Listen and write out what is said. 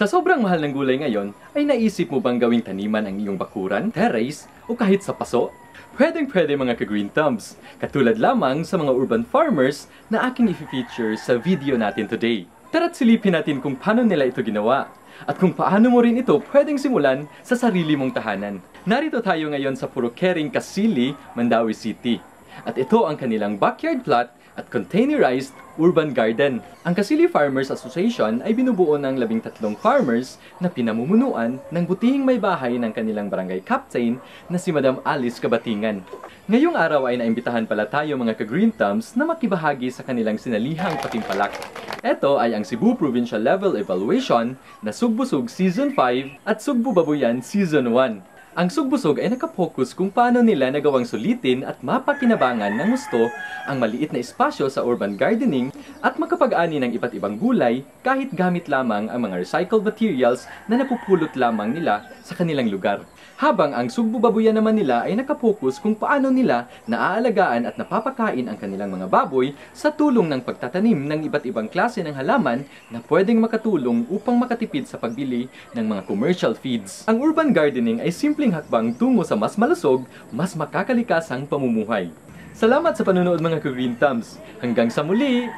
Sa sobrang mahal ng gulay ngayon, ay naisip mo bang gawing taniman ang iyong bakuran, terrace, o kahit sa paso? Pwedeng-pwede mga ka-green thumbs, katulad lamang sa mga urban farmers na aking i-feature sa video natin today. Tara't silipin natin kung paano nila ito ginawa, at kung paano mo rin ito pwedeng simulan sa sarili mong tahanan. Narito tayo ngayon sa Purukering Kasili, Mandaue City. At ito ang kanilang backyard plot at containerized urban garden. Ang Kasili Farmers Association ay binubuo ng 13 farmers na pinamumunuan ng butihing may bahay ng kanilang barangay captain na si Madam Alice Kabatingan. Ngayong araw ay naimbitahan pala tayo mga ka-green thumbs na makibahagi sa kanilang sinalihang patimpalak. Ito ay ang Cebu Provincial Level Evaluation na Sugbusog Season 5 at Sugbu Babuyan Season 1. Ang Sugbusog ay nakapokus kung paano nila nagawang sulitin at mapakinabangan ng gusto ang maliit na espasyo sa urban gardening at makapag-ani ng iba't ibang gulay kahit gamit lamang ang mga recycled materials na napupulot lamang nila sa kanilang lugar. Habang ang Sugbu Babuyan naman nila ay nakapokus kung paano nila naaalagaan at napapakain ang kanilang mga baboy sa tulong ng pagtatanim ng iba't ibang klase ng halaman na pwedeng makatulong upang makatipid sa pagbili ng mga commercial feeds. Ang urban gardening ay simpleng hakbang tungo sa mas malusog, mas makakalikasang pamumuhay. Salamat sa panonood mga ka-green thumbs. Hanggang sa muli!